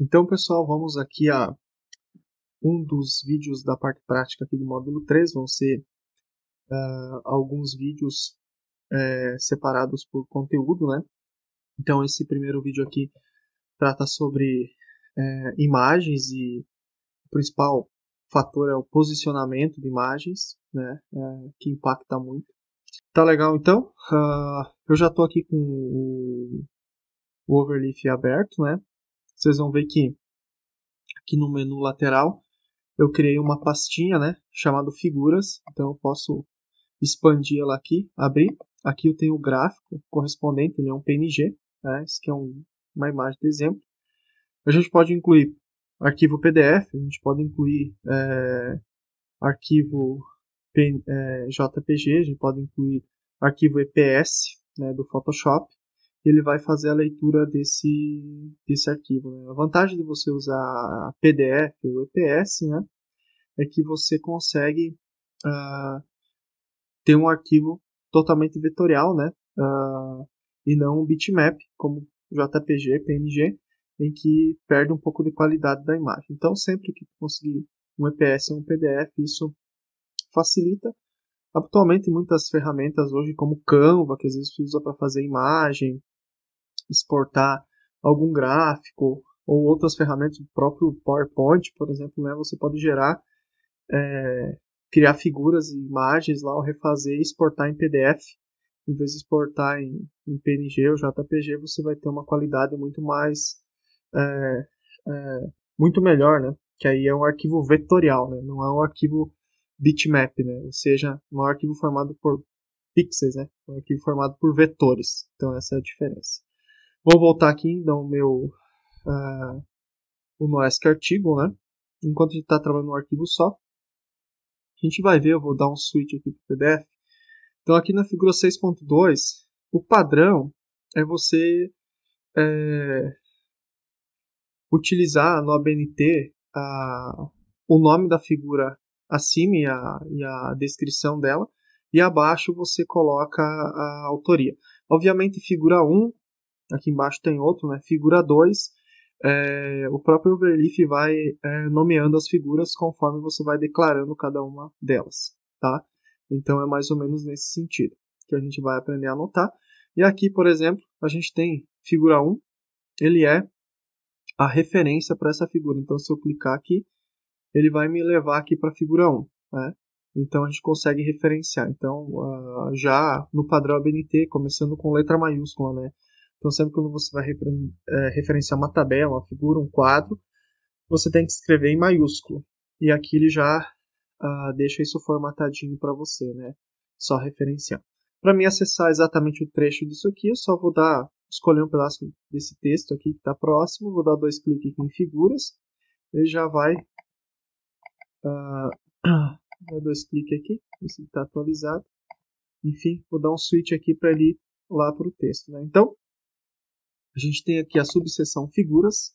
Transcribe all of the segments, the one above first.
Então, pessoal, vamos aqui a um dos vídeos da parte prática aqui do módulo 3. Vão ser alguns vídeos separados por conteúdo, né? Então, esse primeiro vídeo aqui trata sobre imagens e o principal fator é o posicionamento de imagens, né? Que impacta muito. Tá legal, então? Eu já estou aqui com o Overleaf aberto, né? Vocês vão ver que aqui no menu lateral eu criei uma pastinha, né, chamada figuras, então eu posso expandir ela aqui, abrir. Aqui eu tenho o gráfico correspondente, ele é um PNG, né, esse aqui é uma imagem de exemplo. A gente pode incluir arquivo PDF, a gente pode incluir arquivo JPG, a gente pode incluir arquivo EPS, né, do Photoshop. Ele vai fazer a leitura desse arquivo, né? A vantagem de você usar PDF ou EPS, né, é que você consegue ter um arquivo totalmente vetorial, né? E não um bitmap, como JPG, PNG, em que perde um pouco de qualidade da imagem. Então, sempre que conseguir um EPS ou um PDF, isso facilita. Atualmente, muitas ferramentas hoje, como Canva, que às vezes se usa para fazer imagem, exportar algum gráfico, ou outras ferramentas, o próprio PowerPoint, por exemplo, né? Você pode gerar criar figuras e imagens lá, ou refazer e exportar em PDF. Em vez de exportar em PNG ou JPG, você vai ter uma qualidade muito mais é, muito melhor, né? Que aí é um arquivo vetorial, né? Não é um arquivo bitmap, né? Ou seja, não é um arquivo formado por pixels, né? É um arquivo formado por vetores. Então essa é a diferença. Vou voltar aqui então o nosso artigo, né? Enquanto a gente está trabalhando no arquivo só, a gente vai ver, eu vou dar um switch aqui para o PDF. Então aqui na figura 6.2, o padrão é você utilizar no ABNT o nome da figura acima e a descrição dela, e abaixo você coloca a autoria. Obviamente figura 1, aqui embaixo tem outro, né? Figura 2, o próprio Overleaf vai nomeando as figuras conforme você vai declarando cada uma delas, tá? Então é mais ou menos nesse sentido que a gente vai aprender a anotar. E aqui, por exemplo, a gente tem figura 1, ele é a referência para essa figura. Então se eu clicar aqui, ele vai me levar aqui para a figura 1, né? Então a gente consegue referenciar. Então já no padrão ABNT, começando com letra maiúscula, né? Então sempre quando você vai referenciar uma tabela, uma figura, um quadro, você tem que escrever em maiúsculo. E aqui ele já deixa isso formatadinho para você, né? Só referenciar. Para mim acessar exatamente o trecho disso aqui, eu só vou escolher um pedaço desse texto aqui que está próximo, vou dar 2 cliques aqui em figuras, ele já vai dar 2 cliques aqui, ver se está atualizado. Enfim, vou dar um switch aqui para ele ir lá para o texto, né? Então, a gente tem aqui a subseção figuras.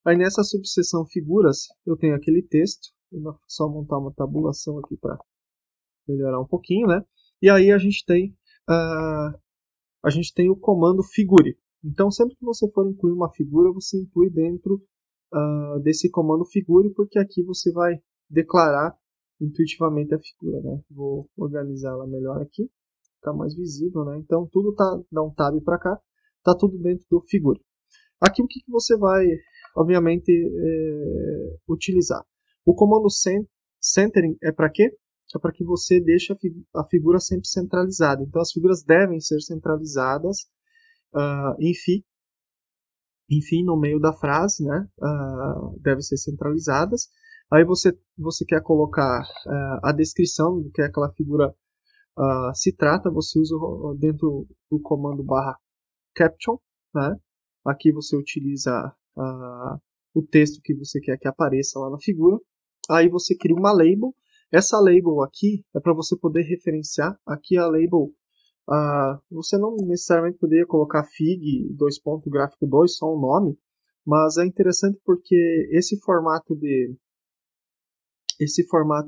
Aí nessa subseção figuras, eu tenho aquele texto. Vou só montar uma tabulação aqui para melhorar um pouquinho, né? E aí a gente tem o comando figure. Então, sempre que você for incluir uma figura, você inclui dentro desse comando figure, porque aqui você vai declarar intuitivamente a figura, né? Vou organizá-la melhor aqui, ficar mais visível, né? Então, tudo dá um tab para cá, tá tudo dentro do figure. Aqui o que você vai, obviamente, utilizar? O comando centering é para quê? É para que você deixe a figura sempre centralizada. Então as figuras devem ser centralizadas enfim, no meio da frase, né? Devem ser centralizadas. Aí você quer colocar a descrição do que aquela figura se trata, você usa dentro do comando /caption, né? Aqui você utiliza o texto que você quer que apareça lá na figura. Aí você cria uma label. Essa label aqui é para você poder referenciar. Aqui a label, você não necessariamente poderia colocar fig, gráfico 2, só um nome, mas é interessante porque esse formato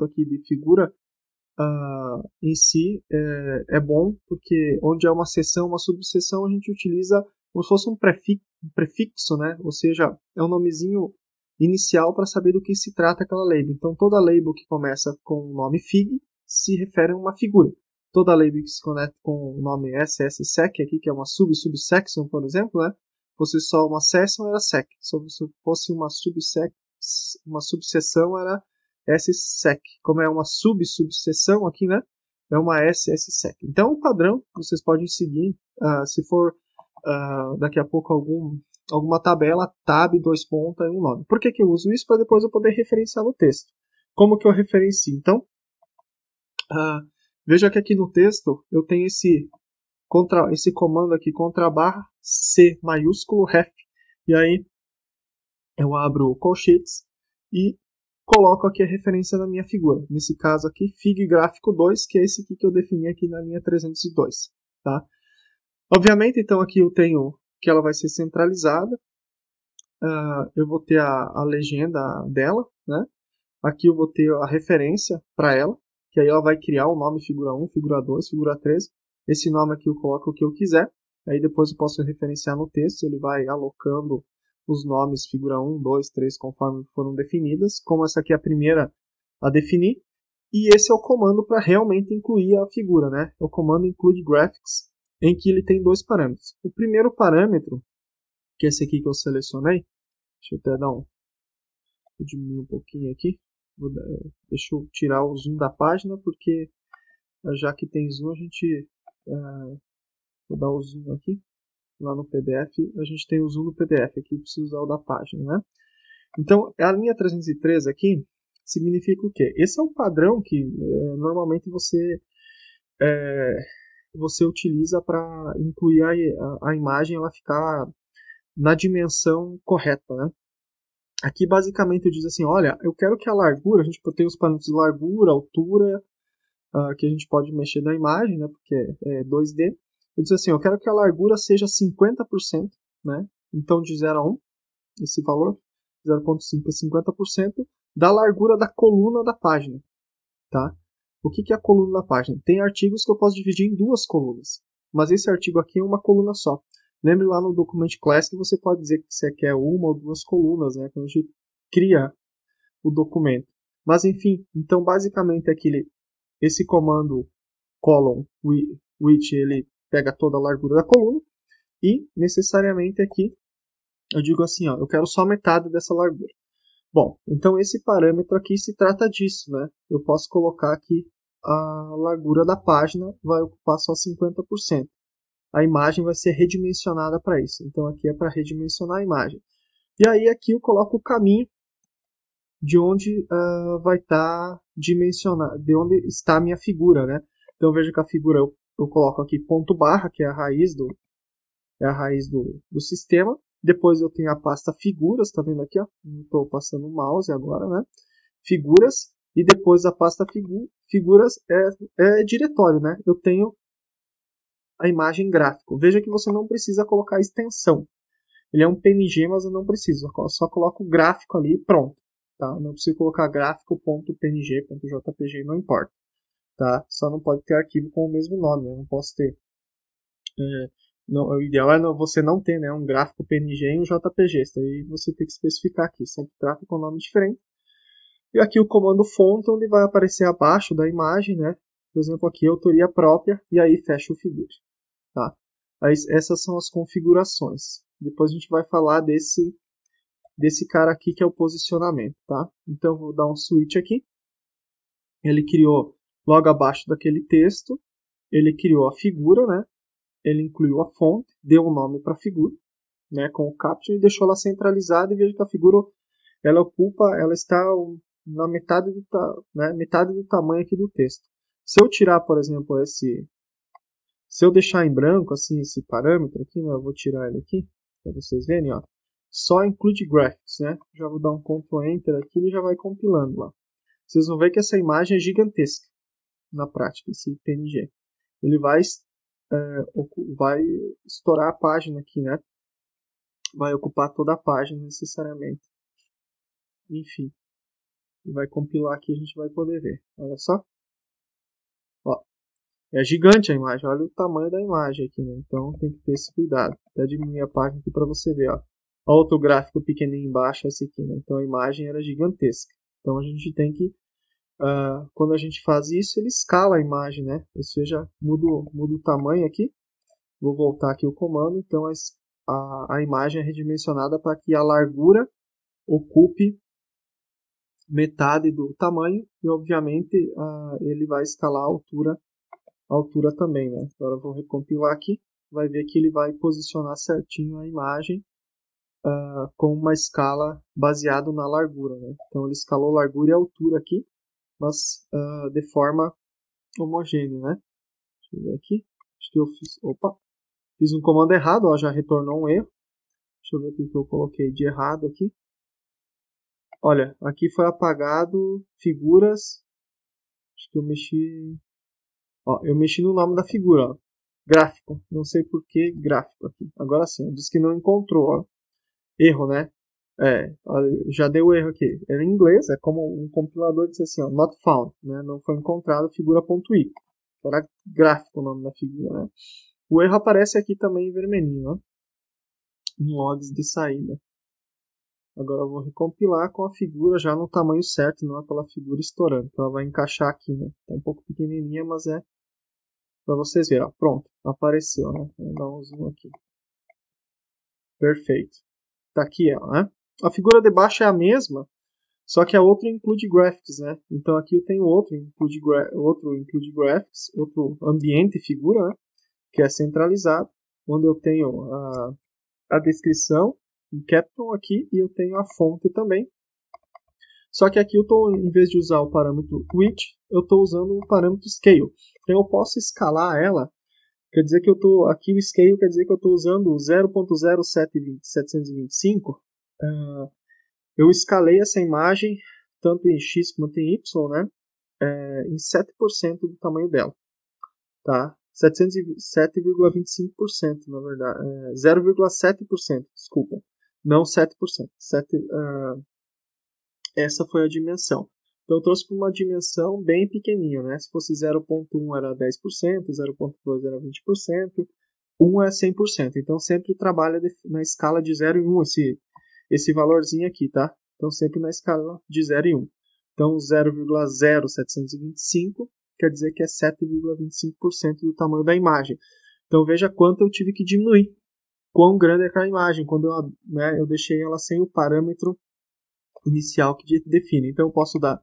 aqui de figura em si é bom, porque onde é uma seção, uma subseção, a gente utiliza como se fosse um prefixo, né? Ou seja, é um nomezinho inicial para saber do que se trata aquela label. Então, toda label que começa com o nome fig se refere a uma figura. Toda label que se conecta com o nome SSSEC, aqui, que é uma subsection, por exemplo, né? Se fosse só uma section, era sec. Se fosse uma subseção, era SSEC. Como é uma subseção aqui, né? É uma SSSEC. Então, o padrão vocês podem seguir, se for daqui a pouco alguma tabela, tab, 2 pontos e um nome. Por que eu uso isso? Para depois eu poder referenciar no texto. Como que eu referencio? Então, veja que aqui no texto eu tenho esse comando aqui, /barra C maiúsculo ref. E aí eu abro colchetes e coloco aqui a referência da minha figura. Nesse caso aqui, fig gráfico 2, que é esse aqui que eu defini aqui na linha 302. Tá? Obviamente, então aqui eu tenho que ela vai ser centralizada. Eu vou ter a legenda dela, né? Aqui eu vou ter a referência para ela, que aí ela vai criar o nome figura 1, figura 2, figura 3. Esse nome aqui eu coloco o que eu quiser. Aí depois eu posso referenciar no texto, ele vai alocando os nomes figura 1, 2, 3, conforme foram definidas. Como essa aqui é a primeira a definir. E esse é o comando para realmente incluir a figura, né? O comando include graphics, em que ele tem 2 parâmetros. O primeiro parâmetro, que é esse aqui que eu selecionei, deixa eu até vou diminuir um pouquinho aqui. Deixa eu tirar o zoom da página, porque já que tem zoom, a gente... vou dar o zoom aqui. Lá no PDF, a gente tem o zoom no PDF. Aqui eu preciso usar o da página, né? Então, a linha 303 aqui significa o quê? Esse é um padrão que normalmente você utiliza para incluir a imagem, ela ficar na dimensão correta, né? Aqui basicamente eu diz assim, olha, eu quero que a largura, a gente tem os parâmetros de largura, altura, que a gente pode mexer na imagem, né, porque é 2D. Eu disse assim, eu quero que a largura seja 50%, né? Então de 0 a 1, esse valor, 0.5 é 50% da largura da coluna da página, tá? O que é a coluna da página? Tem artigos que eu posso dividir em 2 colunas, mas esse artigo aqui é uma coluna só. Lembre lá no Document Class que você pode dizer que você quer 1 ou 2 colunas, né? Quando a gente cria o documento. Mas enfim, então basicamente esse comando column which ele pega toda a largura da coluna e necessariamente aqui eu digo assim, ó, eu quero só metade dessa largura. Bom, então esse parâmetro aqui se trata disso, né? Eu posso colocar aqui a largura da página vai ocupar só 50%. A imagem vai ser redimensionada para isso. Então aqui é para redimensionar a imagem. E aí aqui eu coloco o caminho de onde vai estar dimensionado, de onde está a minha figura, né? Então veja que a figura eu coloco aqui ponto barra, que é a raiz do sistema. Depois eu tenho a pasta figuras, tá vendo aqui, ó? Não estou passando o mouse agora, né? Figuras. E depois a pasta figuras é diretório, né? Eu tenho a imagem gráfico. Veja que você não precisa colocar extensão. Ele é um PNG, mas eu não preciso. Eu só coloco o gráfico ali e pronto. Tá? Não preciso colocar gráfico.png.jpg, não importa. Tá? Só não pode ter arquivo com o mesmo nome. Eu não posso ter. O ideal é você não ter, né, um gráfico PNG e um JPG. Isso aí você tem que especificar aqui. Sempre trata com nome diferente. E aqui o comando font, onde vai aparecer abaixo da imagem, né? Por exemplo, aqui autoria própria e aí fecha o figure. Tá? Aí, essas são as configurações. Depois a gente vai falar desse cara aqui que é o posicionamento. Tá? Então eu vou dar um switch aqui. Ele criou logo abaixo daquele texto, ele criou a figura, né? Ele incluiu a fonte, deu um nome para a figura, né? Com o caption e deixou ela centralizada e veja que a figura ela está na metade do tamanho aqui do texto. Se eu tirar, por exemplo, se eu deixar em branco assim esse parâmetro aqui, né, eu vou tirar ele aqui para vocês verem, ó. Só include graphics, né? Já vou dar um Ctrl Enter aqui e já vai compilando lá. Vocês vão ver que essa imagem é gigantesca na prática, esse PNG. Ele vai estourar a página aqui, né? Vai ocupar toda a página necessariamente. Enfim, vai compilar aqui e a gente vai poder ver. Olha só. Ó, é gigante a imagem, olha o tamanho da imagem aqui, né? Então tem que ter esse cuidado. Até diminuir a página aqui para você ver, ó. Olha outro gráfico pequenininho embaixo, esse aqui, né? Então a imagem era gigantesca. Então a gente tem que, quando a gente faz isso, ele escala a imagem, né? Ou seja, muda o tamanho aqui. Vou voltar aqui o comando, então a imagem é redimensionada para que a largura ocupe metade do tamanho e obviamente ele vai escalar a altura também, né? Agora eu vou recompilar aqui, vai ver que ele vai posicionar certinho a imagem com uma escala baseada na largura, né? Então ele escalou largura e altura aqui, mas de forma homogênea, né? Deixa eu ver aqui, acho que eu fiz um comando errado, ó, já retornou um erro. Deixa eu ver o que eu coloquei de errado aqui. Olha, aqui foi apagado figuras. Acho que eu mexi. Ó, eu mexi no nome da figura, ó. Gráfico. Não sei por que gráfico aqui. Agora sim, diz que não encontrou, ó. Erro, né? Já deu erro aqui. Era em inglês, é como um compilador disse assim, ó, not found, né? Não foi encontrado figura.i. Era gráfico o nome da figura, né? O erro aparece aqui também em vermelhinho, ó. Em logs de saída. Agora eu vou recompilar com a figura já no tamanho certo, não aquela figura estourando. Então ela vai encaixar aqui, né? Tá um pouco pequenininha, mas é para vocês verem. Ó, pronto, apareceu, né? Vou dar um zoom aqui. Perfeito. Tá aqui ela, né? A figura de baixo é a mesma, só que a outra include graphics, né? Então aqui eu tenho outro include graphics, outro ambiente figura, né? Que é centralizado, onde eu tenho a descrição em Caption aqui e eu tenho a fonte também. Só que aqui eu estou, em vez de usar o parâmetro width, eu estou usando o parâmetro scale. Então eu posso escalar ela, quer dizer que eu estou aqui o scale quer dizer que eu estou usando 0.0725. Eu escalei essa imagem tanto em x quanto em y, né? Em 7% do tamanho dela, tá? 707,25%, na verdade. 0,7%, desculpa. Não 7%. Essa foi a dimensão. Então eu trouxe para uma dimensão bem pequenininha, né? Se fosse 0.1 era 10%, 0.2 era 20%, 1 é 100%. Então sempre trabalha na escala de 0 e 1 esse valorzinho aqui, tá? Então sempre na escala de 0 e 1. Então 0,0725 quer dizer que é 7,25% do tamanho da imagem. Então veja quanto eu tive que diminuir. Quão grande é aquela imagem quando eu deixei ela sem o parâmetro inicial que define. Então eu posso dar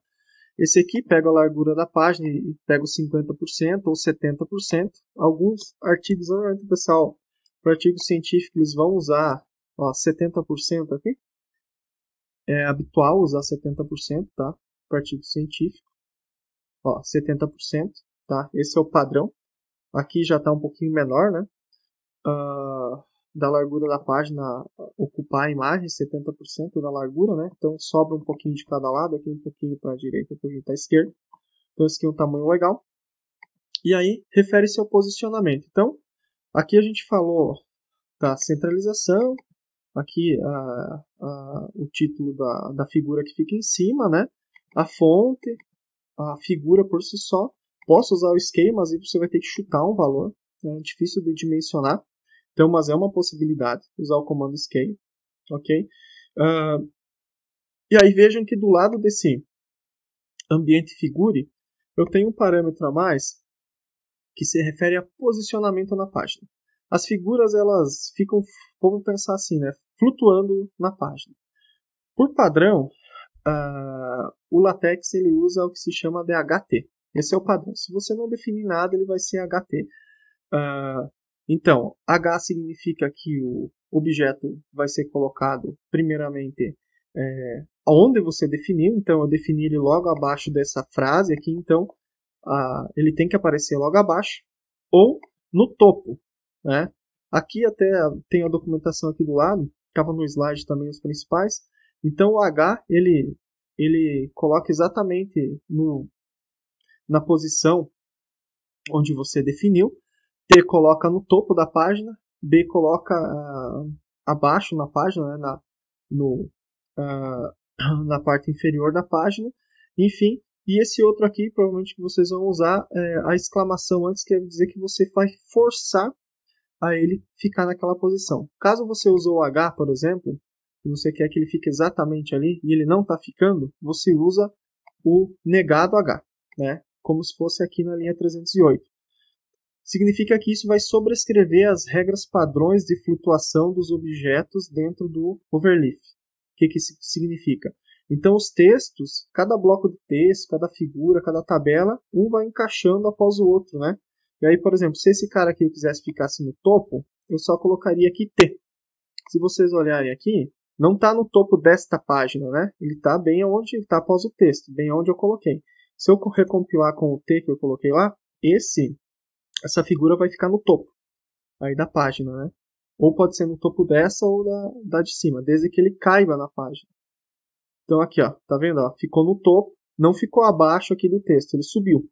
esse aqui, pego a largura da página e pego 50% ou 70%. Alguns artigos, normalmente, pessoal, para artigos científicos, eles vão usar 70% aqui. É habitual usar 70%, tá? Para artigo científico. 70%, tá? Esse é o padrão. Aqui já está um pouquinho menor, né? Da largura da página ocupar a imagem, 70% da largura, né? Então sobra um pouquinho de cada lado, aqui um pouquinho para a direita, um pouquinho para a esquerda. Então esse aqui é um tamanho legal. E aí refere-se ao posicionamento. Então aqui a gente falou da centralização, aqui o título da figura que fica em cima, né? A fonte, a figura por si só. Posso usar o scale, mas aí você vai ter que chutar um valor, é difícil de dimensionar. Então, mas é uma possibilidade usar o comando scale, ok? E aí vejam que do lado desse ambiente figure, eu tenho um parâmetro a mais que se refere a posicionamento na página. As figuras elas ficam, vamos pensar assim, né, flutuando na página. Por padrão, o LaTeX ele usa o que se chama de HT. Esse é o padrão. Se você não definir nada, ele vai ser HT. Então, H significa que o objeto vai ser colocado primeiramente onde você definiu. Então, eu defini ele logo abaixo dessa frase aqui. Então, ele tem que aparecer logo abaixo ou no topo, né? Aqui até tem a documentação aqui do lado. Estava no slide também os principais. Então, o H ele coloca exatamente na posição onde você definiu. T coloca no topo da página, B coloca abaixo na página, né, na parte inferior da página. Enfim, E esse outro aqui, provavelmente que vocês vão usar a exclamação antes, quer dizer que você vai forçar a ele ficar naquela posição. Caso você usou o H, por exemplo, e você quer que ele fique exatamente ali e ele não está ficando, você usa o negado H, né? Como se fosse aqui na linha 308. Significa que isso vai sobrescrever as regras padrões de flutuação dos objetos dentro do overleaf. O que isso significa? Então, os textos, cada bloco de texto, cada figura, cada tabela, um vai encaixando após o outro, né? E aí, por exemplo, se esse cara aqui quisesse ficar assim no topo, eu só colocaria aqui T. Se vocês olharem aqui, não está no topo desta página, né? Ele está bem onde está após o texto, bem onde eu coloquei. Se eu recompilar com o T que eu coloquei lá, essa figura vai ficar no topo aí da página, né? Ou pode ser no topo dessa ou da de cima, desde que ele caiba na página. Então aqui, ó, tá vendo? Ó, ficou no topo, não ficou abaixo aqui do texto, ele subiu.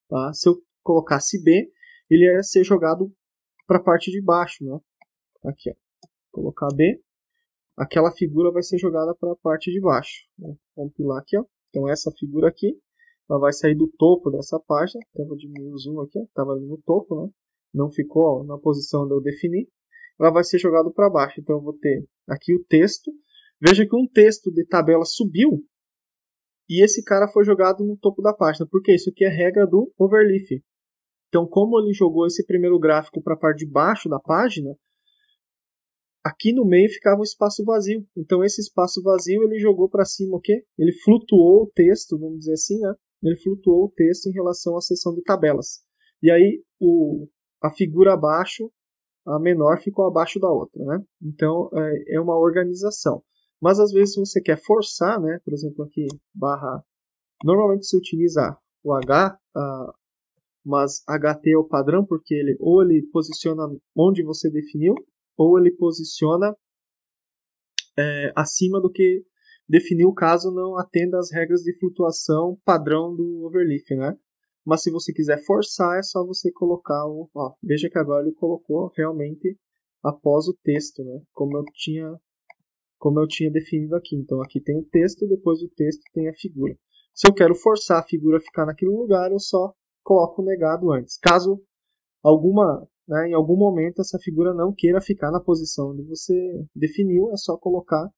Tá? Se eu colocasse B, ele ia ser jogado para a parte de baixo, né? Aqui, ó, colocar B, aquela figura vai ser jogada para a parte de baixo. Né? Vamos pular aqui, ó. Então essa figura aqui, ela vai sair do topo dessa página. Então, vou diminuir o zoom aqui, estava ali no topo, né? Não ficou ó, na posição onde eu defini. Ela vai ser jogada para baixo. Então eu vou ter aqui o texto. Veja que um texto de tabela subiu e esse cara foi jogado no topo da página. Porque isso aqui é regra do overleaf. Então, como ele jogou esse primeiro gráfico para a parte de baixo da página, aqui no meio ficava um espaço vazio. Então, esse espaço vazio ele jogou para cima o quê? Ele flutuou o texto, vamos dizer assim, né? Ele flutuou o texto em relação à seção de tabelas. E aí, a figura abaixo, a menor, ficou abaixo da outra, né? Então, é uma organização. Mas, às vezes, você quer forçar, né? Por exemplo, aqui, barra... Normalmente, se utiliza o H... mas HT é o padrão porque ou ele posiciona onde você definiu, ou ele posiciona acima do que definiu caso não atenda às regras de flutuação padrão do overleaf, né? Mas se você quiser forçar, é só você colocar veja que agora ele colocou realmente após o texto, né? Como eu tinha definido aqui. Então aqui tem o texto, depois do texto tem a figura. Se eu quero forçar a figura a ficar naquele lugar, eu só coloco o negado antes. Caso em algum momento essa figura não queira ficar na posição onde você definiu, é só colocar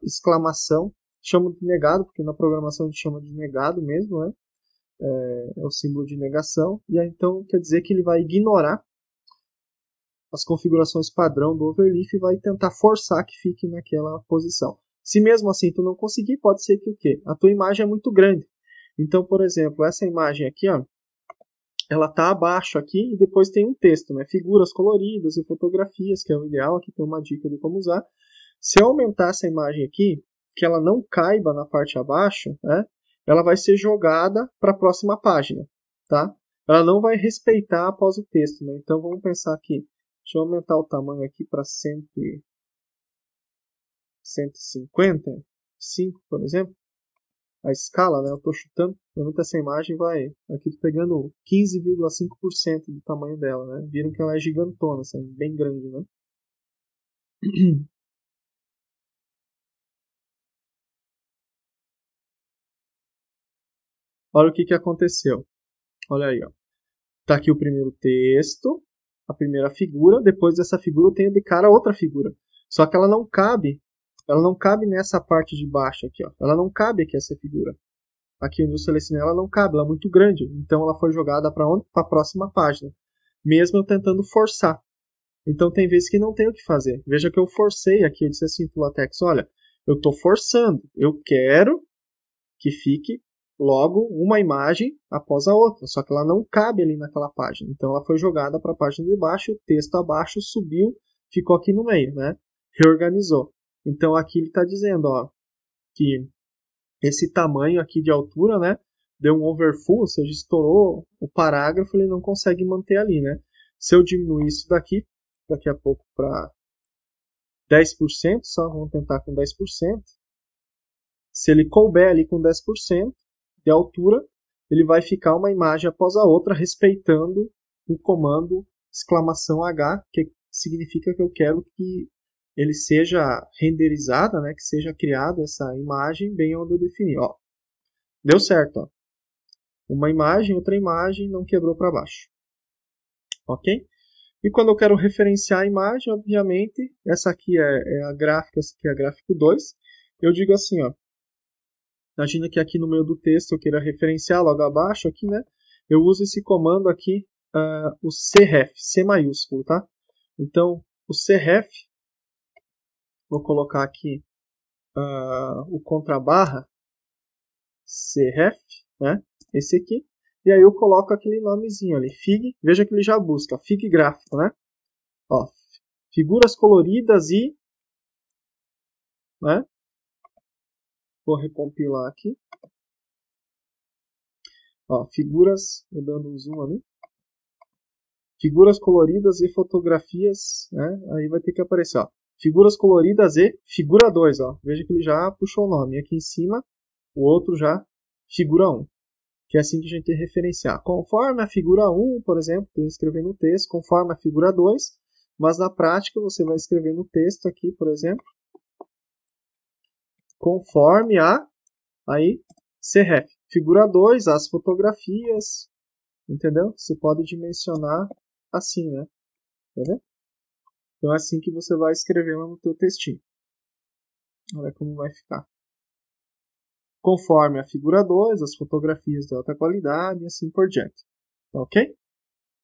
exclamação, chamo de negado, porque na programação a gente chama de negado mesmo, né? É o símbolo de negação, e aí, então quer dizer que ele vai ignorar as configurações padrão do overleaf e vai tentar forçar que fique naquela posição. Se mesmo assim tu não conseguir, pode ser que o quê? A tua imagem é muito grande. Então, por exemplo, essa imagem aqui, ó, ela está abaixo aqui e depois tem um texto, né? Figuras coloridas e fotografias, que é o ideal. Aqui tem uma dica de como usar. Se eu aumentar essa imagem aqui, que ela não caiba na parte abaixo, né? Ela vai ser jogada para a próxima página, tá? Ela não vai respeitar após o texto, né? Então vamos pensar aqui. Deixa eu aumentar o tamanho aqui para 155, por exemplo. A escala, né? Eu estou chutando, realmente essa imagem vai aqui pegando 15,5% do tamanho dela, né? Viram que ela é gigantona, assim, bem grande, né? Olha o que aconteceu. Olha aí, ó. Tá aqui o primeiro texto, a primeira figura, depois dessa figura eu tenho de cara outra figura. Só que ela não cabe nessa parte de baixo aqui, ó. Ela não cabe aqui essa figura. Aqui onde eu selecionei ela não cabe, ela é muito grande. Então ela foi jogada para onde? Para a próxima página. Mesmo eu tentando forçar. Então tem vezes que não tem o que fazer. Veja que eu forcei aqui, eu disse assim pro LaTeX, olha, eu estou forçando. Eu quero que fique logo uma imagem após a outra. Só que ela não cabe ali naquela página. Então ela foi jogada para a página de baixo, o texto abaixo subiu, ficou aqui no meio, né? Reorganizou. Então aqui ele está dizendo, ó, que esse tamanho aqui de altura, né, deu um overfull, ou seja, estourou o parágrafo, ele não consegue manter ali, né? Se eu diminuir isso daqui a pouco para 10%, só vamos tentar com 10%. Se ele couber ali com 10% de altura, ele vai ficar uma imagem após a outra, respeitando o comando exclamação H, que significa que eu quero que ele seja renderizada, né, que seja criada essa imagem bem onde eu defini. Ó. Deu certo, ó. Uma imagem, outra imagem, não quebrou para baixo. Ok? E quando eu quero referenciar a imagem, obviamente, essa aqui é a gráfica, essa aqui é a gráfico 2. Eu digo assim, ó. Imagina que aqui no meio do texto eu queira referenciar logo abaixo aqui, né? Eu uso esse comando aqui, o cref, C maiúsculo, tá? Então, o cref, vou colocar aqui o contrabarra, cref, né? Esse aqui. E aí eu coloco aquele nomezinho ali, fig, veja que ele já busca, fig gráfico, né? Ó, figuras coloridas e, né? Vou recompilar aqui. Ó, figuras, vou dando um zoom ali. Figuras coloridas e fotografias, né? Aí vai ter que aparecer, ó. Figuras coloridas e figura 2, ó. Veja que ele já puxou o nome. E aqui em cima, o outro já, figura 1. Que é assim que a gente tem que referenciar. Conforme a figura 1, por exemplo, eu escrever no texto, conforme a figura 2, mas na prática você vai escrever no texto aqui, por exemplo, conforme aí, cref. Figura 2, as fotografias, entendeu? Você pode dimensionar assim, né? Tá vendo? Então é assim que você vai escrever lá no teu textinho. Olha como vai ficar. Conforme a figura 2, as fotografias de alta qualidade e assim por diante. Ok?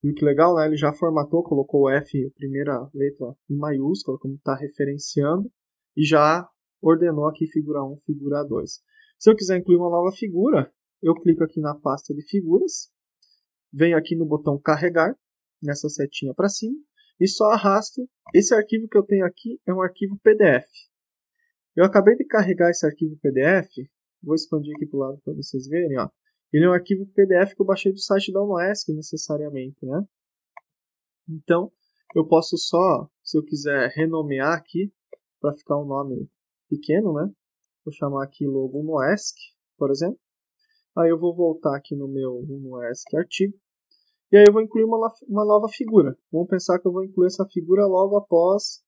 Viu que legal, né? Ele já formatou, colocou o F, a primeira letra em maiúscula, como está referenciando, e já ordenou aqui figura 1, figura 2. Se eu quiser incluir uma nova figura, eu clico aqui na pasta de figuras, venho aqui no botão carregar, nessa setinha para cima, e só arrasto. Esse arquivo que eu tenho aqui é um arquivo PDF. Eu acabei de carregar esse arquivo PDF, vou expandir aqui para o lado para vocês verem, ó. Ele é um arquivo PDF que eu baixei do site da UNOESC necessariamente, né? Então, eu posso só, se eu quiser renomear aqui, para ficar um nome pequeno, né? Vou chamar aqui logo UNOESC, por exemplo. Aí eu vou voltar aqui no meu UNOESC artigo. E aí eu vou incluir uma nova figura. Vamos pensar que eu vou incluir essa figura logo após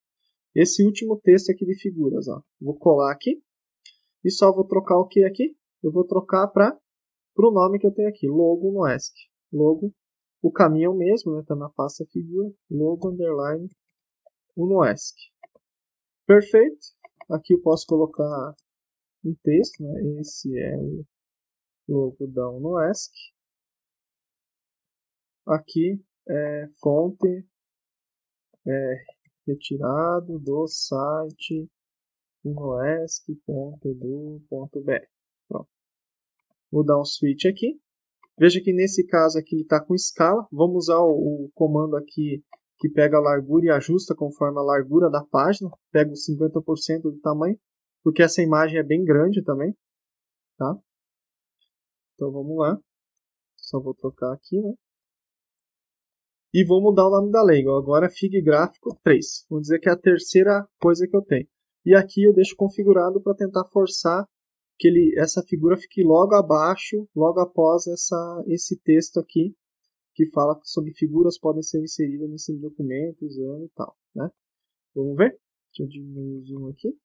esse último texto aqui de figuras. Ó. Vou colar aqui. E só vou trocar o que aqui? Eu vou trocar para o nome que eu tenho aqui. Logo UNOESC. Logo. O caminho é o mesmo, né? Tá na pasta figura. Logo underline UNOESC. Perfeito. Aqui eu posso colocar um texto, né? Esse é o logo da UNOESC. Aqui é fonte retirado do site unoesc.edu.br. Pronto. Vou dar um switch aqui. Veja que nesse caso aqui ele está com escala. Vamos usar o comando aqui que pega a largura e ajusta conforme a largura da página. Pega os 50% do tamanho, porque essa imagem é bem grande também. Tá? Então vamos lá. Só vou trocar aqui, né? E vou mudar o nome da Lego. Agora é Fig Gráfico 3. Vamos dizer que é a terceira coisa que eu tenho. E aqui eu deixo configurado para tentar forçar que essa figura fique logo abaixo, logo após esse texto aqui, que fala sobre figuras podem ser inseridas nesse documento, usando e tal. Né? Vamos ver? Deixa eu diminuir o zoom aqui.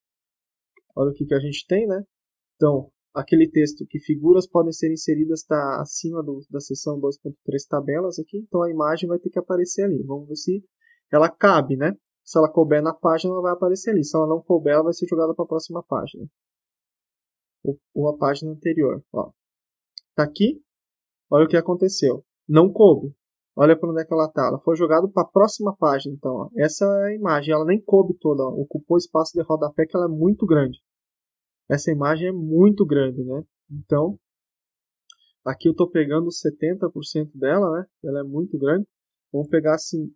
Olha o que a gente tem, né? Então, aquele texto que figuras podem ser inseridas está acima da seção 2.3 tabelas aqui, então a imagem vai ter que aparecer ali. Vamos ver se ela cabe, né? Se ela couber na página, ela vai aparecer ali. Se ela não couber, ela vai ser jogada para a próxima página. Ou a página anterior. Ó. Tá aqui. Olha o que aconteceu. Não coube. Olha para onde é que ela está. Ela foi jogada para a próxima página. Então, ó. Essa é a imagem. Ela nem coube toda. Ó. Ocupou espaço de rodapé que ela é muito grande. Essa imagem é muito grande, né? Então, aqui eu estou pegando 70% dela, né? Ela é muito grande. Vamos pegar assim,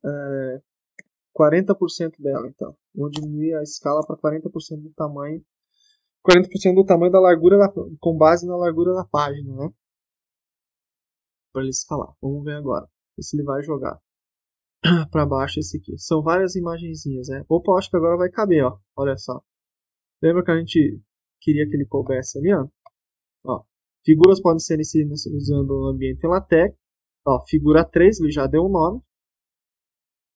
40% dela, então. Vou diminuir a escala para 40% do tamanho. 40% do tamanho da largura, com base na largura da página, né? Para ele escalar. Vamos ver agora. Se ele vai jogar para baixo esse aqui. São várias imagenzinhas, né? Opa, acho que agora vai caber, ó. Olha só. Lembra que a gente queria que ele coubesse ali, ó. Figuras podem ser inseridas usando o ambiente em LaTeX. Ó, figura 3, ele já deu um nome.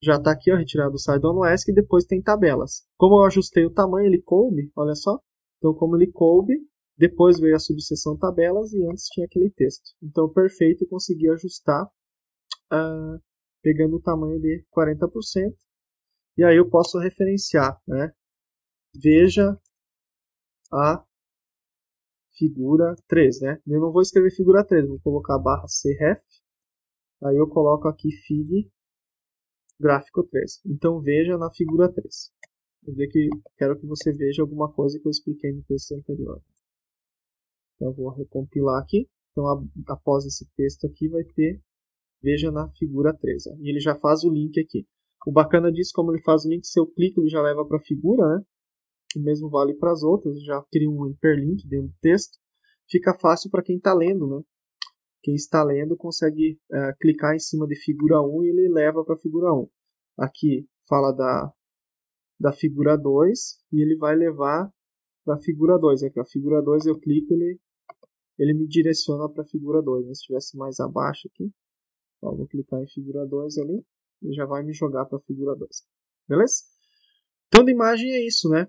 Já está aqui, ó, retirado do site do UNOESC. E depois tem tabelas. Como eu ajustei o tamanho, ele coube, olha só. Então, como ele coube, Depois veio a subseção tabelas e antes tinha aquele texto. Então, perfeito, eu consegui ajustar pegando o tamanho de 40%. E aí eu posso referenciar, né? Veja a figura 3, né? Eu não vou escrever figura 3, vou colocar barra cref. Aí eu coloco aqui fig gráfico 3. Então veja na figura 3. Quero que você veja alguma coisa que eu expliquei no texto anterior. Então eu vou recompilar aqui. Então após esse texto aqui vai ter veja na figura 3. Ó. E ele já faz o link aqui. O bacana disso, como ele faz o link, se eu clico ele já leva para a figura, né? O mesmo vale para as outras, já cria um hiperlink dentro do texto. Fica fácil para quem está lendo, né? Quem está lendo consegue clicar em cima de figura 1 e ele leva para a figura 1. Aqui fala da figura 2 e ele vai levar para a figura 2. Aqui a figura 2 eu clico e ele me direciona para a figura 2. Se estivesse mais abaixo aqui, ó, vou clicar em figura 2 ali e já vai me jogar para a figura 2. Beleza? Então, de imagem é isso, né?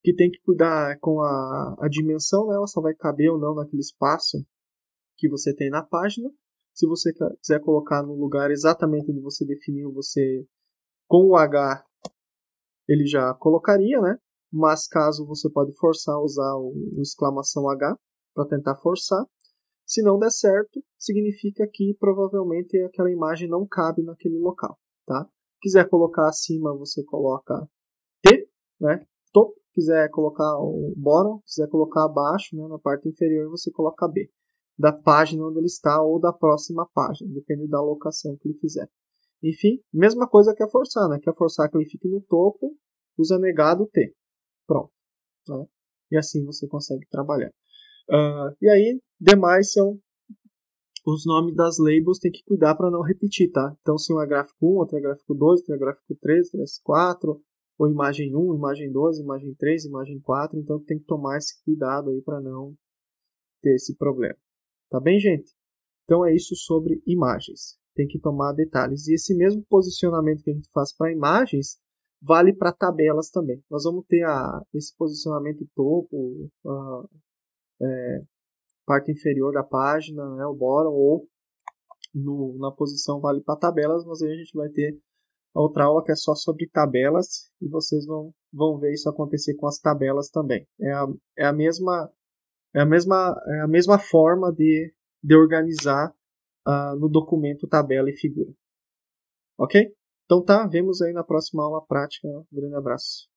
Que tem que cuidar com a dimensão, né? Ela só vai caber ou não naquele espaço que você tem na página. Se você quiser colocar no lugar exatamente onde você definiu, você com o H ele já colocaria, né? Mas caso você pode forçar a usar o exclamação H para tentar forçar. Se não der certo, significa que provavelmente aquela imagem não cabe naquele local, tá? Quiser colocar acima, você coloca T, né? Top. Quiser colocar o bottom, quiser colocar abaixo, né? Na parte inferior você coloca B. Da página onde ele está ou da próxima página, depende da alocação que ele fizer. Enfim, mesma coisa que a forçar, né? Quer forçar que ele fique no topo, usa negado T. Pronto. Né? E assim você consegue trabalhar. E aí, demais são os nomes das labels, tem que cuidar para não repetir, tá? Então, se um é gráfico 1, outro é gráfico 2, outro é gráfico 3, outro é 4, ou imagem 1, imagem 2, imagem 3, imagem 4, então tem que tomar esse cuidado aí para não ter esse problema. Tá bem, gente? Então é isso sobre imagens. Tem que tomar detalhes. E esse mesmo posicionamento que a gente faz para imagens vale para tabelas também. Nós vamos ter esse posicionamento topo, parte inferior da página, né, o bottom, ou na posição vale para tabelas, mas aí a gente vai ter a outra aula que é só sobre tabelas e vocês vão ver isso acontecer com as tabelas também. É a mesma forma de organizar no documento tabela e figura. Ok? Então tá, vemos aí na próxima aula prática. Um grande abraço.